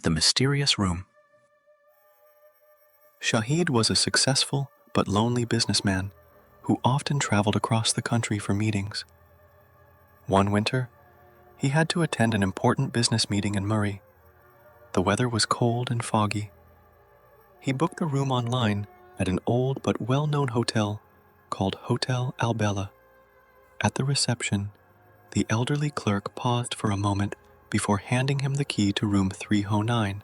The Mysterious Room. Shahid was a successful but lonely businessman who often traveled across the country for meetings. One winter, he had to attend an important business meeting in Murree. The weather was cold and foggy. He booked a room online at an old but well-known hotel called Hotel Albella. At the reception, the elderly clerk paused for a moment before handing him the key to room 309,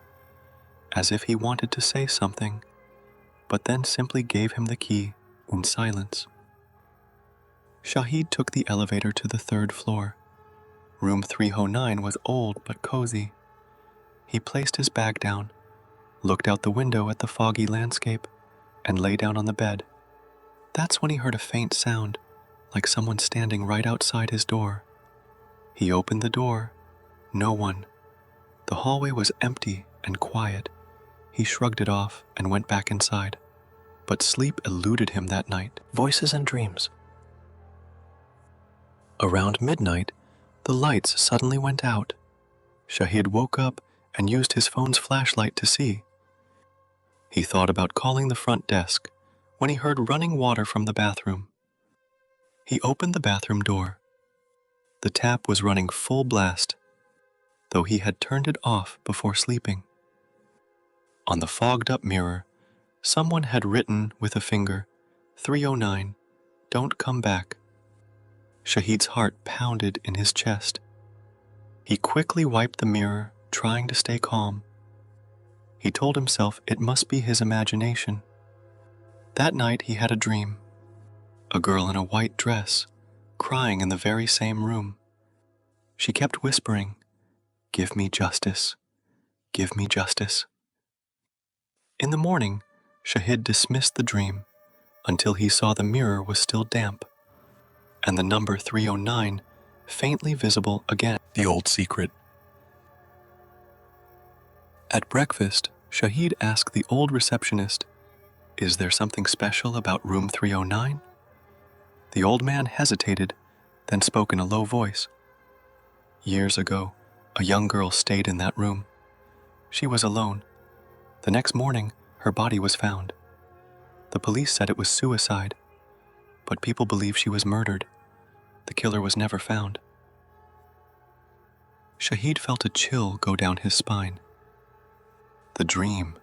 as if he wanted to say something, but then simply gave him the key in silence. Shahid took the elevator to the third floor. Room 309 was old but cozy. He placed his bag down, looked out the window at the foggy landscape, and lay down on the bed. That's when he heard a faint sound, like someone standing right outside his door. He opened the door. No one. The hallway was empty and quiet. He shrugged it off and went back inside. But sleep eluded him that night. Voices and dreams. Around midnight, the lights suddenly went out. Shahid woke up and used his phone's flashlight to see. He thought about calling the front desk when he heard running water from the bathroom. He opened the bathroom door. The tap was running full blast, though he had turned it off before sleeping. On the fogged-up mirror, someone had written with a finger, 309, don't come back. Shahid's heart pounded in his chest. He quickly wiped the mirror, trying to stay calm. He told himself it must be his imagination. That night he had a dream. A girl in a white dress, crying in the very same room. She kept whispering, "Give me justice. Give me justice." In the morning, Shahid dismissed the dream until he saw the mirror was still damp, and the number 309 faintly visible again. The old secret. At breakfast, Shahid asked the old receptionist, "Is there something special about room 309? The old man hesitated, then spoke in a low voice. Years ago, a young girl stayed in that room. She was alone. The next morning, her body was found. The police said it was suicide, but people believe she was murdered. The killer was never found." Shahid felt a chill go down his spine. The dream.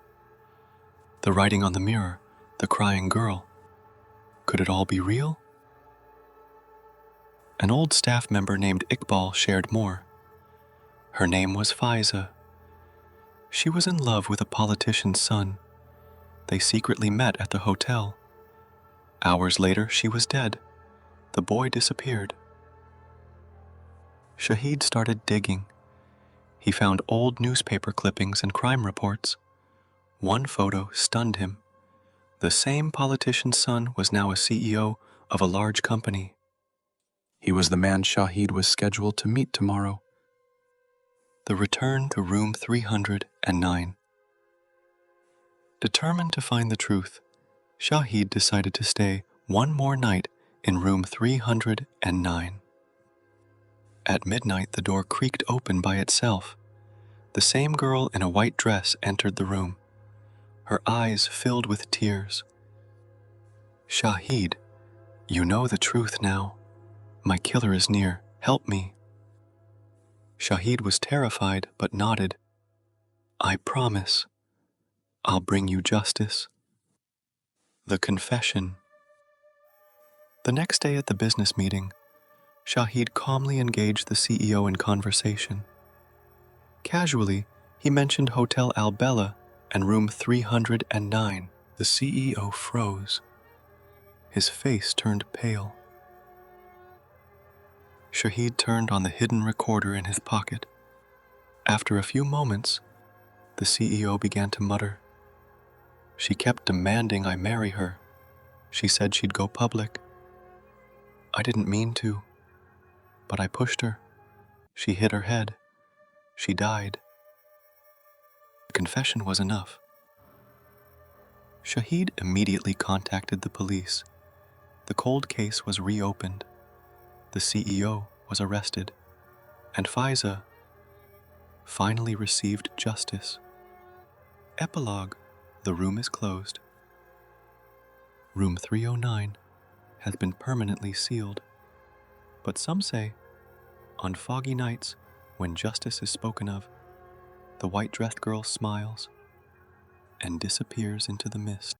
The writing on the mirror, the crying girl. Could it all be real? An old staff member named Iqbal shared more. Her name was Faiza. She was in love with a politician's son. They secretly met at the hotel. Hours later, she was dead. The boy disappeared. Shahid started digging. He found old newspaper clippings and crime reports. One photo stunned him. The same politician's son was now a CEO of a large company. He was the man Shahid was scheduled to meet tomorrow. The return to room 309. Determined to find the truth, Shahid decided to stay one more night in room 309. At midnight, the door creaked open by itself. The same girl in a white dress entered the room. Her eyes filled with tears. "Shahid, you know the truth now. My killer is near. Help me." Shahid was terrified but nodded. "I promise. I'll bring you justice." The confession. The next day at the business meeting, Shahid calmly engaged the CEO in conversation. Casually, he mentioned Hotel Albella and room 309. The CEO froze. His face turned pale. Shahid turned on the hidden recorder in his pocket. After a few moments, the CEO began to mutter. "She kept demanding I marry her. She said she'd go public. I didn't mean to, but I pushed her. She hit her head. She died." The confession was enough. Shahid immediately contacted the police. The cold case was reopened. The CEO was arrested, and Faiza finally received justice. Epilogue: the room is closed. Room 309 has been permanently sealed, but some say, on foggy nights when justice is spoken of, the white-dressed girl smiles and disappears into the mist.